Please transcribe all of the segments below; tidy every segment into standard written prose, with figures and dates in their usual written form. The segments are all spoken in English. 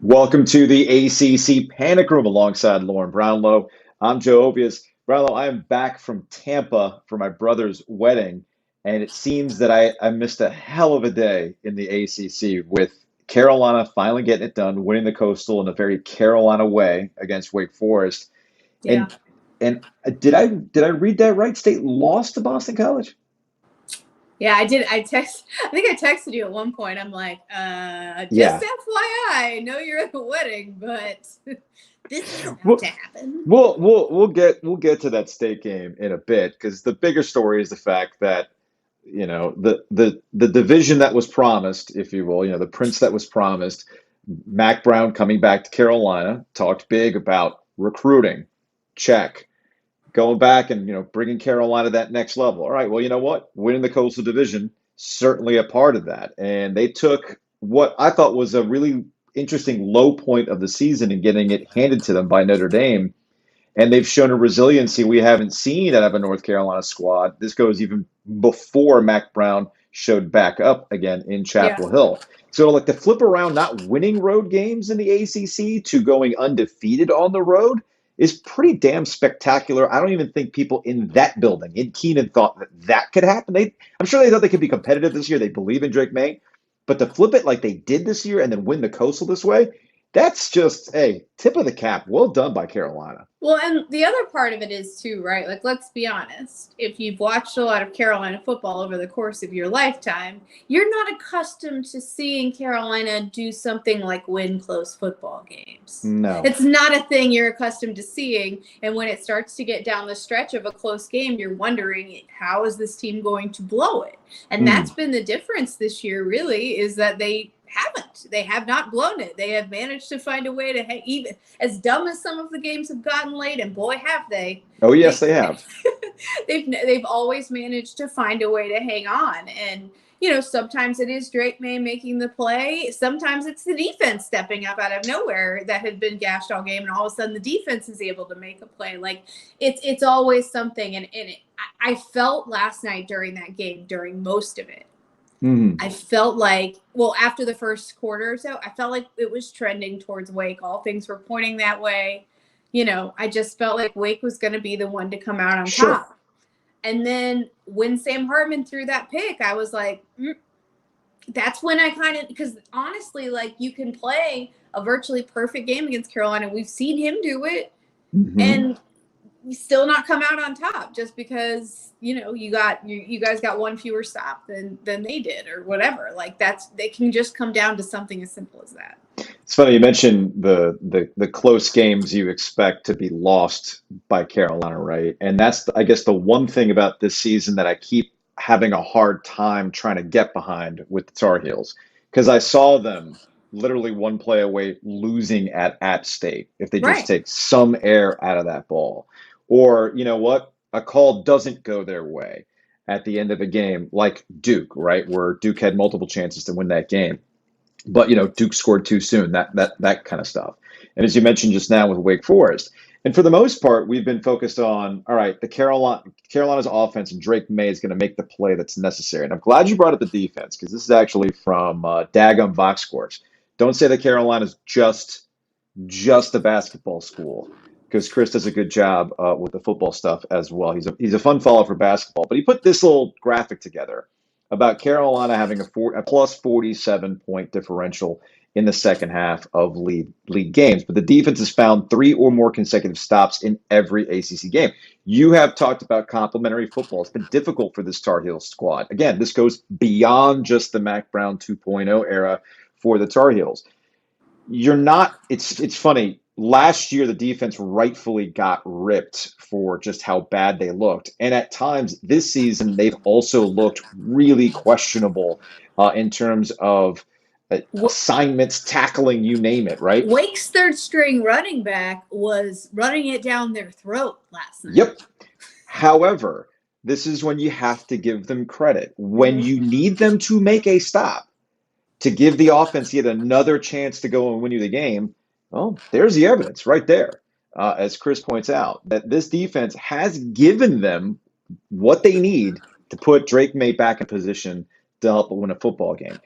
Welcome to the ACC Panic Room alongside Lauren Brownlow. I'm Joe Ovias. Brownlow, I am back from Tampa for my brother's wedding, and it seems that I missed a hell of a day in the ACC with Carolina finally getting it done, winning the Coastal in a very Carolina way against Wake Forest. Yeah. And did I read that right? State lost to Boston College? Yeah, I did. I think I texted you at one point. I'm like, just Yeah. FYI, I know you're at the wedding, but this is about Well, to happen. we'll get to that state game in a bit because the bigger story is the fact that the division that was promised, if you will, the prince that was promised, Mack Brown coming back to Carolina, talked big about recruiting, check, going back and bringing Carolina to that next level. All right, well, you know what? Winning the Coastal Division certainly a part of that, and they took what I thought was a really interesting low point of the season and getting it handed to them by Notre Dame, and they've shown a resiliency we haven't seen out of a North Carolina squad. This goes even before Mack Brown showed back up again in Yeah. Chapel Hill. So, like, to flip around not winning road games in the ACC to going undefeated on the road is pretty damn spectacular. I don't even think people in that building in Keenan thought that that could happen. I'm sure they thought they could be competitive this year. They believe in Drake May. But to flip it like they did this year and then win the Coastal this way, that's just a tip of the cap. Well done by Carolina. Well, and the other part of it is too, right? Like, let's be honest. If you've watched a lot of Carolina football over the course of your lifetime, you're not accustomed to seeing Carolina do something like win close football games. No. It's not a thing you're accustomed to seeing. And when it starts to get down the stretch of a close game, you're wondering, how is this team going to blow it? And that's been the difference this year, really, is that they haven't. They have not blown it. They have managed to find a way to even as dumb as some of the games have gotten late, and boy, have they. Oh, yes, they have. They've always managed to find a way to hang on. And, sometimes it is Drake May making the play. Sometimes it's the defense stepping up out of nowhere that had been gashed all game, and all of a sudden the defense is able to make a play. Like, it's always something. And I felt last night during that game, during most of it, I felt like, well, after the first quarter or so, I felt like it was trending towards Wake. All things were pointing that way. I just felt like Wake was going to be the one to come out on top. And then when Sam Hartman threw that pick, I was like, that's when I kind of, because honestly, like, you can play a virtually perfect game against Carolina. We've seen him do it. And still not come out on top just because you guys got one fewer stop than they did or whatever. Like, they can just come down to something as simple as that. It's funny you mentioned the close games you expect to be lost by Carolina, right? And that's, I guess, the one thing about this season that I keep having a hard time trying to get behind with the Tar Heels, because I saw them literally one play away losing at App State if they just take some air out of that ball. Or, you know what, a call doesn't go their way at the end of a game, like Duke, right, where Duke had multiple chances to win that game. But, Duke scored too soon, that kind of stuff. And as you mentioned just now with Wake Forest, and for the most part, we've been focused on, all right, the Carolina's offense, and Drake May is going to make the play that's necessary. And I'm glad you brought up the defense, because this is actually from Daggum Box Scores. Don't say that Carolina's just a basketball school, because Chris does a good job with the football stuff as well. He's a fun follow for basketball. But he put this little graphic together about Carolina having a plus 47-point differential in the second half of league games. But the defense has found 3 or more consecutive stops in every ACC game. You have talked about complementary football. It's been difficult for this Tar Heels squad. Again, this goes beyond just the Mack Brown 2.0 era for the Tar Heels. It's funny. Last year, the defense rightfully got ripped for just how bad they looked. And at times this season, they've also looked really questionable in terms of assignments, tackling, you name it, right? Wake's third string running back was running it down their throat last night. Yep. However, this is when you have to give them credit. When you need them to make a stop, to give the offense yet another chance to go and win you the game, well, there's the evidence right there, as Chris points out, that this defense has given them what they need to put Drake May back in position to help win a football game.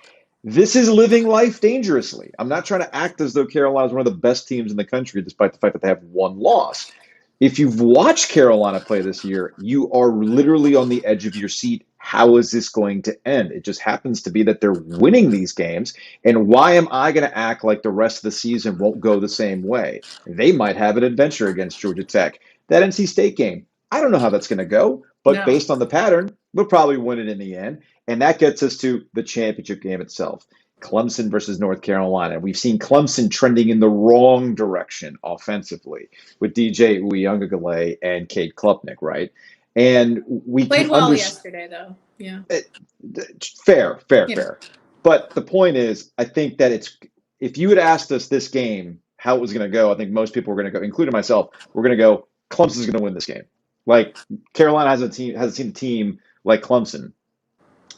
This is living life dangerously. I'm not trying to act as though Carolina is one of the best teams in the country, despite the fact that they have one loss. If you've watched Carolina play this year, you are literally on the edge of your seat. How is this going to end? It just happens to be that they're winning these games. And why am I going to act like the rest of the season won't go the same way? They might have an adventure against Georgia Tech. That NC State game, I don't know how that's going to go, but No. based on the pattern, they'll probably win it in the end. And that gets us to the championship game itself. Clemson versus North Carolina. We've seen Clemson trending in the wrong direction offensively with DJ Uyunglele and Cade Klubnik, right? And we Played can well yesterday, though. Yeah. Fair. But the point is, I think that if you had asked us this game how it was going to go, I think most people were going to go, including myself, we're going to go, Clemson's going to win this game. Like Carolina hasn't seen a team like Clemson.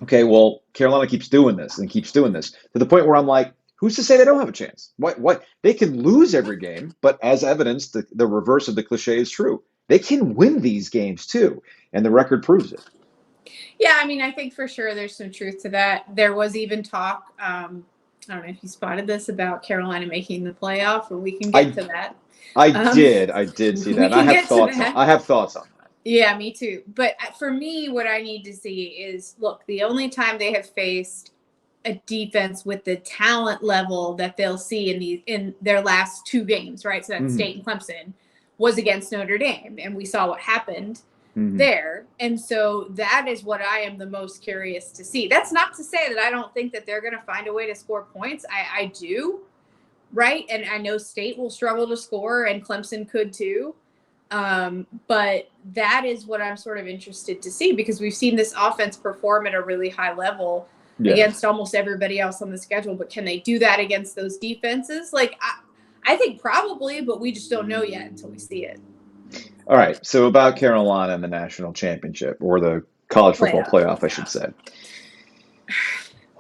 Okay, well, Carolina keeps doing this and keeps doing this to the point where I'm like, who's to say they don't have a chance? What they can lose every game, but as evidence, the reverse of the cliche is true. They can win these games too, and the record proves it. Yeah, I mean, I think for sure there's some truth to that. There was even talk, I don't know if you spotted this, about Carolina making the playoff, and we can get to that. I did see that. I have thoughts on that. Yeah, me too. But for me, what I need to see is, look, the only time they have faced a defense with the talent level that they'll see in their last two games, right? So that's State and Clemson, was against Notre Dame, and we saw what happened there. And so that is what I am the most curious to see. That's not to say that I don't think that they're going to find a way to score points. I do, right? And I know State will struggle to score, and Clemson could too. But that is what I'm sort of interested to see, because we've seen this offense perform at a really high level against almost everybody else on the schedule. But can they do that against those defenses? Like, I think probably, but we just don't know yet until we see it. All right. So about Carolina and the national championship, or the college football playoff, I should say.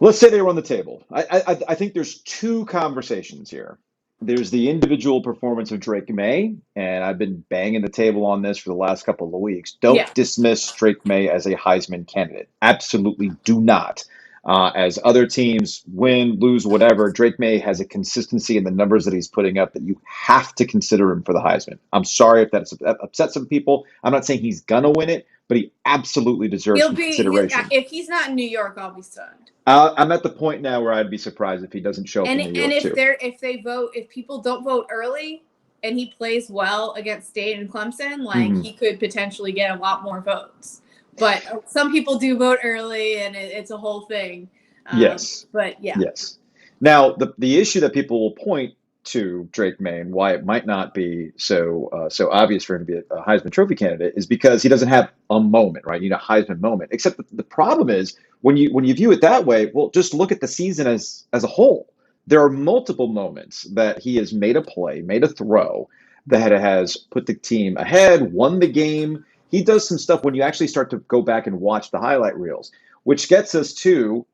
Let's say they were on the table. I think there's two conversations here. There's the individual performance of Drake May, and I've been banging the table on this for the last couple of weeks. Don't dismiss Drake May as a Heisman candidate. Absolutely do not. As other teams win, lose, whatever, Drake May has a consistency in the numbers that he's putting up that you have to consider him for the Heisman. I'm sorry if that upsets some people. I'm not saying he's going to win it, but he absolutely deserves some consideration. If he's not in New York, I'll be stunned. I'm at the point now where I'd be surprised if he doesn't show up in New York too. If people don't vote early and he plays well against State and Clemson, like he could potentially get a lot more votes. But some people do vote early, and it's a whole thing. Yes. But yeah. Yes. Now, the issue that people will point to Drake May and why it might not be so obvious for him to be a Heisman Trophy candidate is because he doesn't have a moment, right? You know, Heisman moment. Except the problem is when you view it that way, well, just look at the season as a whole. There are multiple moments that he has made a play, made a throw that has put the team ahead, won the game. He does some stuff when you actually start to go back and watch the highlight reels, which gets us to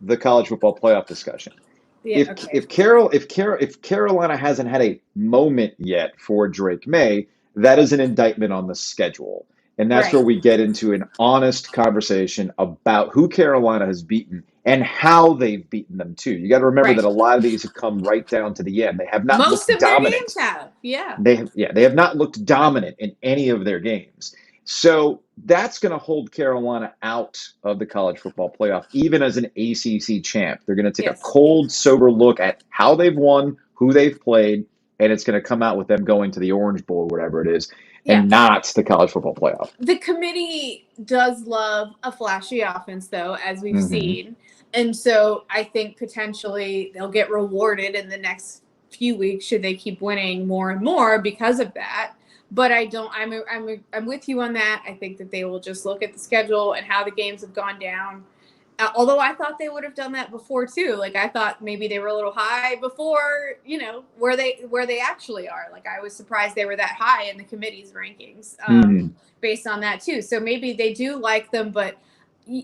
the college football playoff discussion. Yeah, if Carolina hasn't had a moment yet for Drake May, that is an indictment on the schedule. And that's where we get into an honest conversation about who Carolina has beaten and how they've beaten them too. You got to remember that a lot of these have come right down to the end. They have not looked dominant. Most of their games have, They have not looked dominant in any of their games. So that's going to hold Carolina out of the college football playoff, even as an ACC champ. They're going to take a cold, sober look at how they've won, who they've played, and it's going to come out with them going to the Orange Bowl or whatever it is, and not the college football playoff. The committee does love a flashy offense, though, as we've seen. And so I think potentially they'll get rewarded in the next few weeks should they keep winning more and more because of that. But I'm with you on that. I think that they will just look at the schedule and how the games have gone down. Although I thought they would have done that before too. Like I thought maybe they were a little high before, where they actually are. Like I was surprised they were that high in the committee's rankings based on that too. So maybe they do like them, but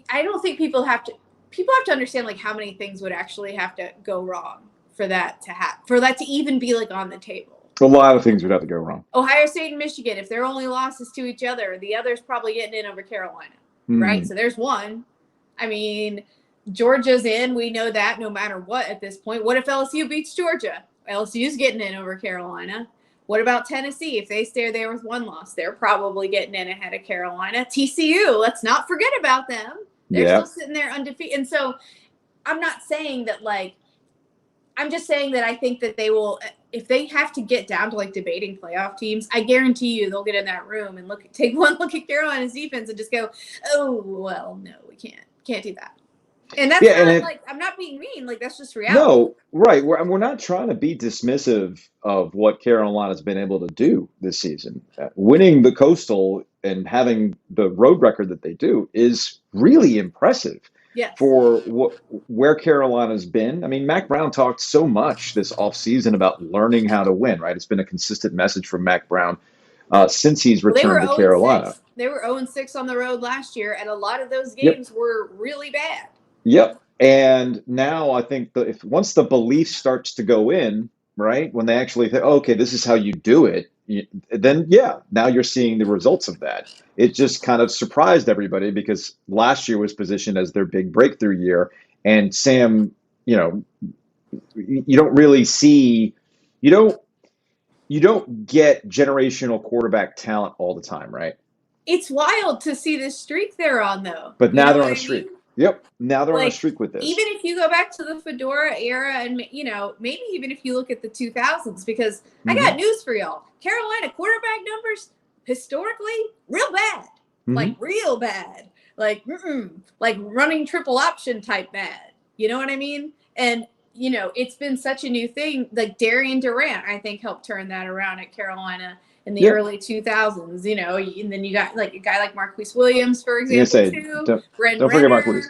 I don't think people have to understand like how many things would actually have to go wrong for that to happen, for that to even be like on the table. A lot of things would have to go wrong. Ohio State and Michigan, if they're only losses to each other, the other's probably getting in over Carolina, right? So there's one. I mean, Georgia's in. We know that no matter what at this point. What if LSU beats Georgia? LSU's getting in over Carolina. What about Tennessee? If they stay there with one loss, they're probably getting in ahead of Carolina. TCU, let's not forget about them. They're still sitting there undefeated. And so I'm not saying that, like, I'm just saying that I think that they will, if they have to get down to like debating playoff teams, I guarantee you they'll get in that room and take one look at Carolina's defense and just go, oh, well, no, we can't do that. And that's I'm not being mean. Like, that's just reality. No, right. We're not trying to be dismissive of what Carolina's been able to do this season. Winning the Coastal and having the road record that they do is really impressive. Yes. For where Carolina's been. I mean, Mack Brown talked so much this offseason about learning how to win, right? It's been a consistent message from Mack Brown since he's returned to Carolina. They were 0-6 on the road last year, and a lot of those games were really bad. Yep. And now I think once the belief starts to go in, right, when they actually think, oh, okay, this is how you do it, then, now you're seeing the results of that. It just kind of surprised everybody because last year was positioned as their big breakthrough year. And Sam, you don't really see, you don't get generational quarterback talent all the time, right? It's wild to see this streak they're on, though. But now they're on a streak. Yep. Now they're on a streak with this. Even if you go back to the Fedora era and, maybe even if you look at the 2000s, because I got news for y'all. Carolina quarterback numbers, historically, real bad. Like, real bad. Like running triple option type bad. You know what I mean? And, it's been such a new thing. Like, Darian Durant, I think, helped turn that around at Carolina in the early 2000s, and then you got like a guy like Marquise Williams, for example, too. Don't forget Marquise.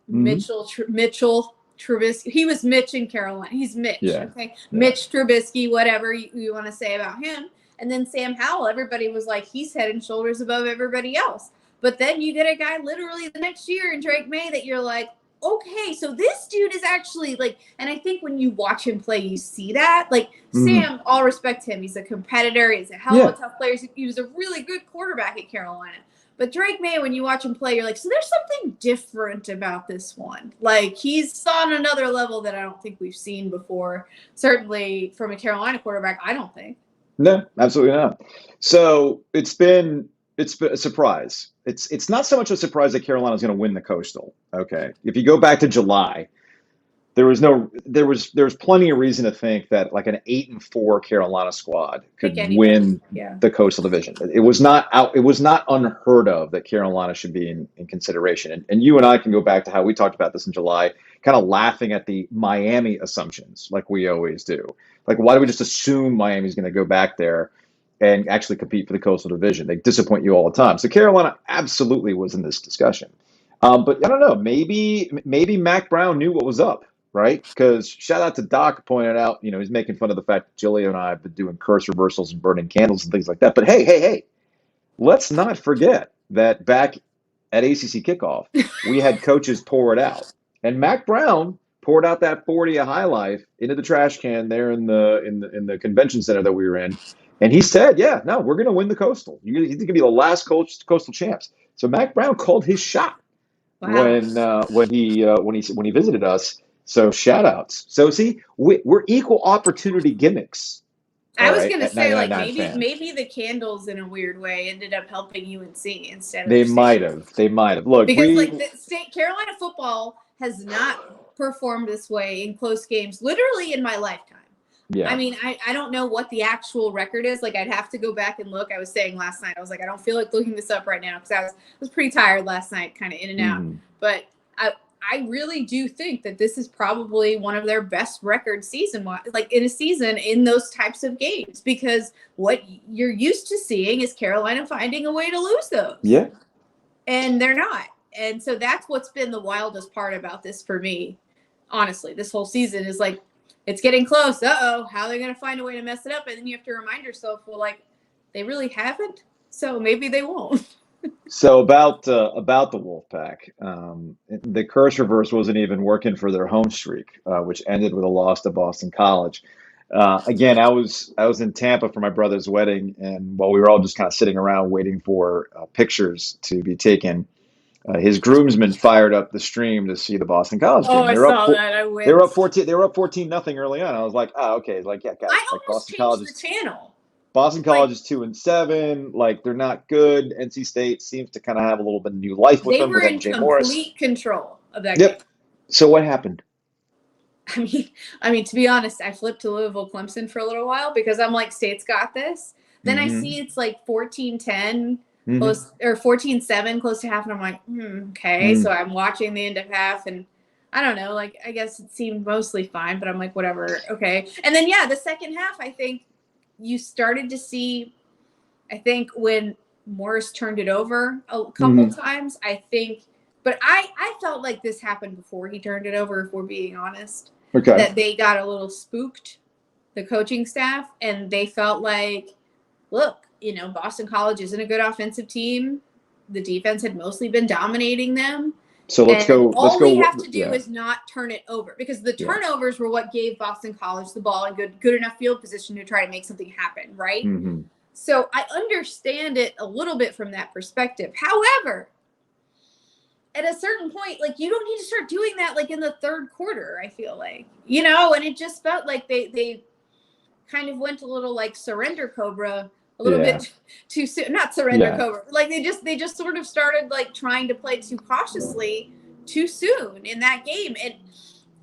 Mitchell Trubisky. He was Mitch in Carolina. He's Mitch. Yeah. Okay. Yeah. Mitch Trubisky, whatever you want to say about him. And then Sam Howell, everybody was like, he's head and shoulders above everybody else. But then you get a guy literally the next year in Drake May that you're like, okay, so this dude is actually like, and I think when you watch him play, you see that. Like, Sam, all respect to him. He's a competitor. He's a hell of a tough player. He was a really good quarterback at Carolina. But Drake May, when you watch him play, you're like, so there's something different about this one. Like, he's on another level that I don't think we've seen before. Certainly from a Carolina quarterback, I don't think. No, absolutely not. So it's been a surprise. It's not so much a surprise that Carolina's going to win the Coastal. Okay, if you go back to July, there was plenty of reason to think that like an 8-4 Carolina squad could win the Coastal Division. It was not unheard of that Carolina should be in consideration. And you and I can go back to how we talked about this in July, kind of laughing at the Miami assumptions like we always do. Like, why do we just assume Miami's going to go back there and actually compete for the Coastal Division? They disappoint you all the time. So Carolina absolutely was in this discussion. But I don't know, maybe Mack Brown knew what was up, right? Because shout out to Doc pointed out, he's making fun of the fact that Julio and I have been doing curse reversals and burning candles and things like that. But hey, let's not forget that back at ACC kickoff, we had coaches pour it out. And Mack Brown poured out that 40 of High Life into the trash can there in the convention center that we were in. And he said, we're going to win the Coastal. He's going to be the last Coastal champs. So Mack Brown called his shot when he visited us. So shout outs. So see, we're equal opportunity gimmicks. I was going to say, like, maybe the candles in a weird way ended up helping UNC instead of They might have. Look, because Carolina football has not performed this way in close games literally in my lifetime. Yeah. I mean, I don't know what the actual record is. Like, I'd have to go back and look. I was saying last night, I was like, I don't feel like looking this up right now because I was pretty tired last night, kind of in and out. But I really do think that this is probably one of their best record season, like in a season in those types of games, because what you're used to seeing is Carolina finding a way to lose those. Yeah. And they're not. And so that's what's been the wildest part about this for me. Honestly, this whole season is like, it's getting close. How are they going to find a way to mess it up? And then you have to remind yourself, well, like, they really haven't. So maybe they won't. So about the Wolfpack, the curse reverse wasn't even working for their home streak, which ended with a loss to Boston College. Again, I was in Tampa for my brother's wedding, and while we were all just kind of sitting around waiting for pictures to be taken, His groomsmen fired up the stream to see the Boston College Oh, game. I saw that. I They were up winced. 14. They were up 14-0 early on. I was like, oh, okay. Like, yeah, guys. I Like almost changed the channel. Boston College Like, is 2-7. Like, they're not good. NC State seems to kind of have a little bit of new life with they them were because having in Jay Morris. complete control of that Yep. game. So what happened? I mean, to be honest, I flipped to Louisville Clemson for a little while because I'm like, State's got this. Then I see it's like 14-10, close or 14-7, close to half, and I'm like, okay. So I'm watching the end of half, and I don't know, like I guess it seemed mostly fine, but I'm like, whatever, okay. And then the second half, I think you started to see, I think when Morris turned it over a couple times, I think, but I felt like this happened before he turned it over, if we're being honest. Okay. That they got a little spooked, the coaching staff, and they felt like, look, Boston College isn't a good offensive team. The defense had mostly been dominating them. So let's go. All we have to do is not turn it over, because the turnovers were what gave Boston College the ball and good enough field position to try to make something happen, right? So I understand it a little bit from that perspective. However, at a certain point, like, you don't need to start doing that like in the third quarter, I feel like, and it just felt like they kind of went a little like surrender Cobra a little bit too soon. Not surrender Cobra. Like they just sort of started like trying to play too cautiously too soon in that game. And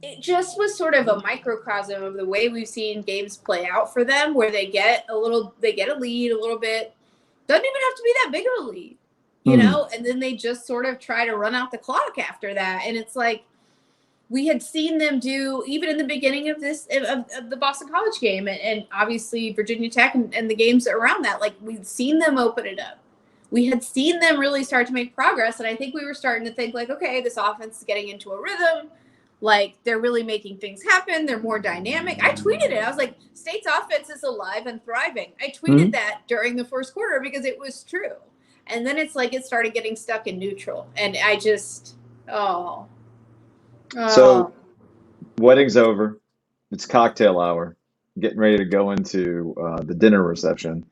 it just was sort of a microcosm of the way we've seen games play out for them, where they get a lead a little bit. Doesn't even have to be that big of a lead. And then they just sort of try to run out the clock after that. And it's like, we had seen them do, even in the beginning of of the Boston College game, and obviously Virginia Tech and the games around that, like, we'd seen them open it up. We had seen them really start to make progress. And I think we were starting to think like, okay, this offense is getting into a rhythm. Like, they're really making things happen. They're more dynamic. I tweeted it. I was like, State's offense is alive and thriving. I tweeted that during the first quarter because it was true. And then it's like it started getting stuck in neutral. And I just, So, wedding's over. It's cocktail hour. I'm getting ready to go into the dinner reception.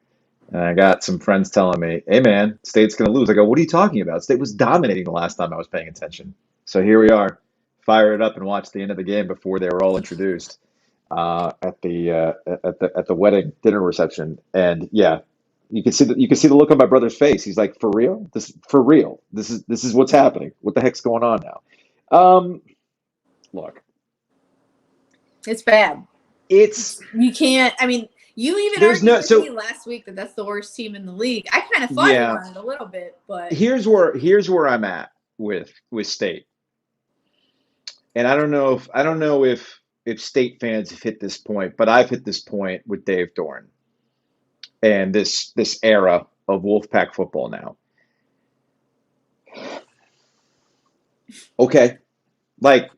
And I got some friends telling me, hey, man, State's going to lose. I go, what are you talking about? State was dominating the last time I was paying attention. So here we are. Fire it up and watch the end of the game before they were all introduced at the wedding dinner reception. And yeah, you can see the look on my brother's face. He's like, for real? This is what's happening. What the heck's going on now? Look, it's bad. You can't. I mean, you even argued with me last week that that's the worst team in the league. I kind of thought you were a little bit, but here's where I'm at with State. And I don't know if State fans have hit this point, but I've hit this point with Dave Doeren and this era of Wolfpack football now. Okay, like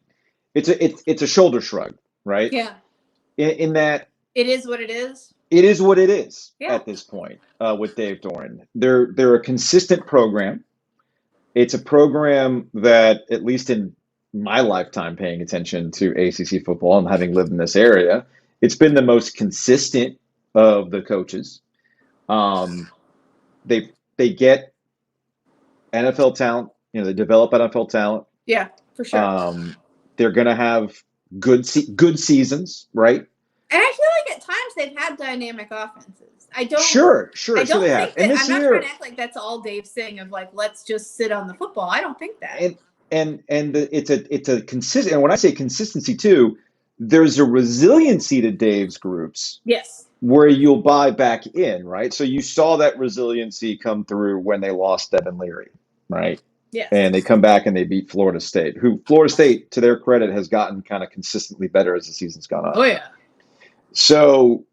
it's a shoulder shrug, right? Yeah. In that it is what it is. It is what it is at this point with Dave Doeren. They're a consistent program. It's a program that, at least in my lifetime paying attention to ACC football and having lived in this area, it's been the most consistent of the coaches. They get NFL talent. They develop NFL talent. Yeah, for sure. They're going to have good seasons, right? And I feel like at times they've had dynamic offenses. I don't. Sure, I don't they have. And I'm not trying to act like that's all Dave's saying of like, let's just sit on the football. I don't think that. It's a consistent. And when I say consistency too, there's a resiliency to Dave's groups. Yes. Where you'll buy back in, right? So you saw that resiliency come through when they lost Devin Leary, right? Yes. And they come back and they beat Florida State, who Florida State, to their credit, has gotten kind of consistently better as the season's gone on. Oh yeah. So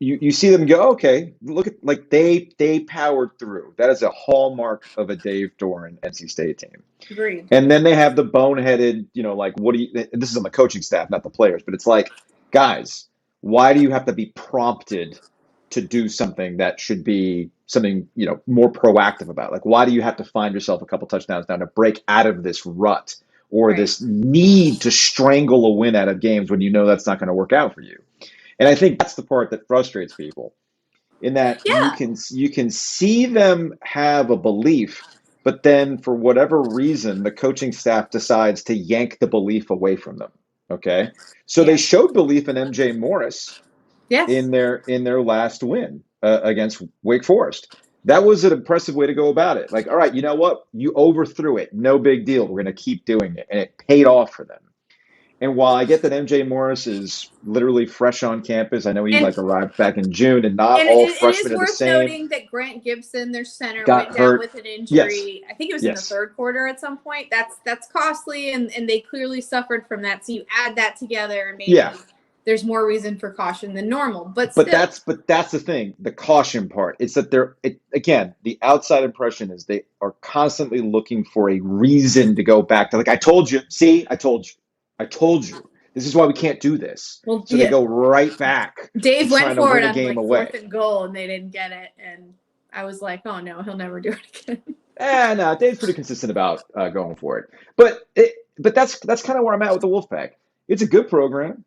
you see them go, okay, look at, like, they powered through. That is a hallmark of a Dave Doeren NC State team. Agreed. And then they have the boneheaded, like, this is on the coaching staff, not the players, but it's like, guys, why do you have to be prompted to do something that should be something, more proactive about? Like, why do you have to find yourself a couple touchdowns down to break out of this rut or this need to strangle a win out of games when you know that's not going to work out for you? And I think that's the part that frustrates people, in that you can see them have a belief but then for whatever reason, the coaching staff decides to yank the belief away from them. Okay. So they Yeah. showed belief in MJ Morris Yes. in their last win against Wake Forest. That was an impressive way to go about it. Like, all right, you know what? You overthrew it. No big deal. We're going to keep doing it. And it paid off for them. And while I get that MJ Morris is literally fresh on campus, I know he And like arrived back in June, and not And all it is freshmen are the worth same. noting that Grant Gibson, their center, Got went down hurt. with an Yes. injury. I think it was in the Yes. third quarter at some point. That's costly, and they clearly suffered from that. So you add that together, and maybe Yeah. there's more reason for caution than normal. But But still, that's the thing. The caution part is that again, the outside impression is they are constantly looking for a reason to go back to, like, I told you, see, I told you. I told you. This is why we can't do this. well, So they go right back Dave to went trying to for win it the on game like away. 4th and goal, and they didn't get it. And I was like, oh no, he'll never do it again. No, Dave's pretty consistent about going for it. But that's kind of where I'm at with the Wolfpack. It's a good program.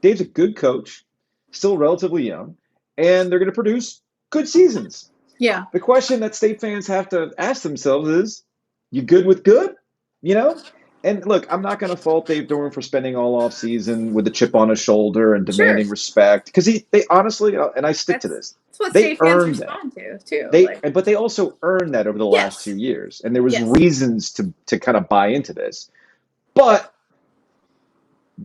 Dave's a good coach, still relatively young, and they're going to produce good seasons. Yeah. The question that state fans have to ask themselves is, you good with good? You know? And look, I'm not going to fault Dave Doran for spending all off season with a chip on his shoulder and demanding respect, because they honestly, and I stick to this, That's what they state fans earned that. respond to too. But they also earned that over the last 2 years, and there was reasons to kind of buy into this. But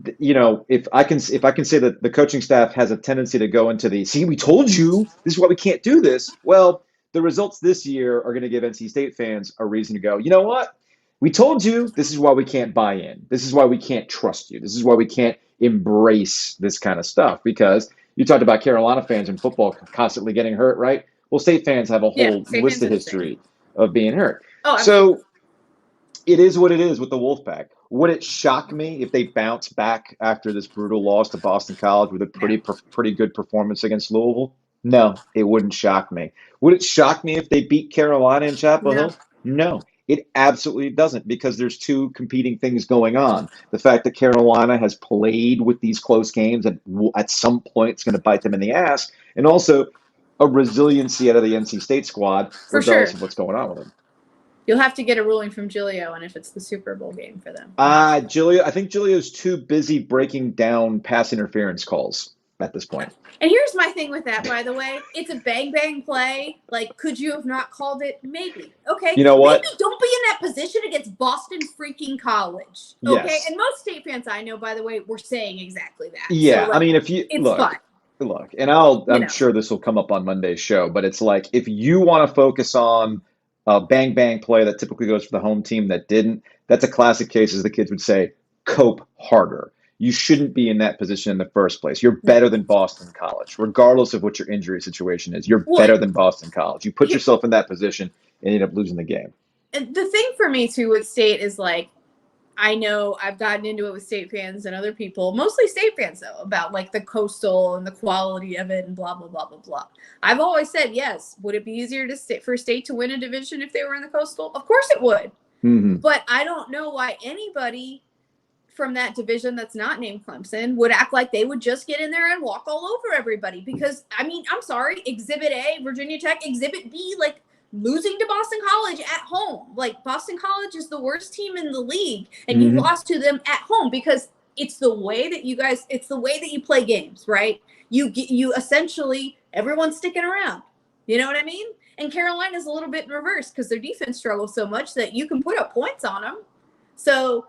if I can say that the coaching staff has a tendency to go into the, see, we told you, this is why we can't do this. Well, the results this year are going to give NC State fans a reason to go, you know what? We told you, this is why we can't buy in. This is why we can't trust you. This is why we can't embrace this kind of stuff. Because you talked about Carolina fans in football constantly getting hurt, right? Well, state fans have a whole list of history of being hurt. So it is what it is with the Wolfpack. Would it shock me if they bounce back after this brutal loss to Boston College with a pretty good performance against Louisville? No, it wouldn't shock me. Would it shock me if they beat Carolina in Chapel Hill? No, it absolutely doesn't, because there's two competing things going on. The fact that Carolina has played with these close games and at some point it's going to bite them in the ass, and also a resiliency out of the NC State squad, regardless of what's going on with them. You'll have to get a ruling from Giglio on if it's the Super Bowl game for them. I think Giglio's too busy breaking down pass interference calls at this point. And here's my thing with that, by the way. It's a bang play. Like, could you have not called it? Maybe. Okay. You know what? Maybe don't be in that position against Boston freaking College. Okay. Yes. And most state fans I know, by the way, were saying exactly that. Yeah. So, like, I mean, if you look, and I'm sure this will come up on Monday's show, but it's like, if you want to focus on a bang play that typically goes for the home team that didn't, that's a classic case, as the kids would say, cope harder. You shouldn't be in that position in the first place. You're better than Boston College, regardless of what your injury situation is. You're better than Boston College. You put yourself in that position and end up losing the game. And the thing for me, too, with state is, like, I know I've gotten into it with state fans and other people, mostly state fans, though, about, like, the coastal and the quality of it and blah, blah, blah, blah, blah. I've always said, yes, would it be easier for state to win a division if they were in the coastal? Of course it would. Mm-hmm. But I don't know why anybody from that division that's not named Clemson would act like they would just get in there and walk all over everybody. Because, I mean, I'm sorry, Exhibit A, Virginia Tech, Exhibit B, like, losing to Boston College at home. Like, Boston College is the worst team in the league, and you lost to them at home because it's the way that you play games, right? You essentially, everyone's sticking around. You know what I mean? And Carolina's a little bit in reverse because their defense struggles so much that you can put up points on them. So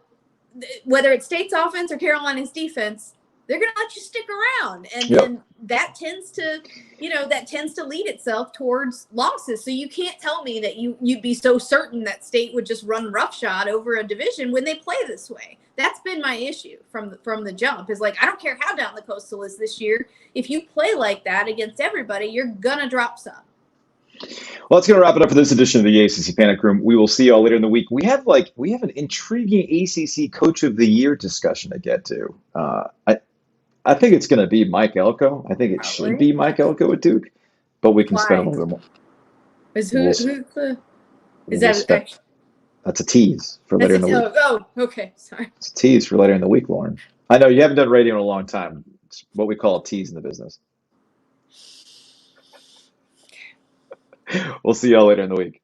whether it's State's offense or Carolina's defense, they're going to let you stick around. And then that tends to lead itself towards losses. So you can't tell me that you'd be so certain that State would just run roughshod over a division when they play this way. That's been my issue from the jump, is like, I don't care how down the coastal is this year. If you play like that against everybody, you're going to drop some. Well, that's going to wrap it up for this edition of the ACC Panic Room. We will see y'all later in the week. We have an intriguing ACC Coach of the Year discussion to get to. I think it's going to be Mike Elko. I think it should be Mike Elko at Duke, but we can spend a little bit more. That's a tease for later in the week. Oh, okay. Sorry. It's a tease for later in the week, Lauren. I know you haven't done radio in a long time. It's what we call a tease in the business. We'll see y'all later in the week.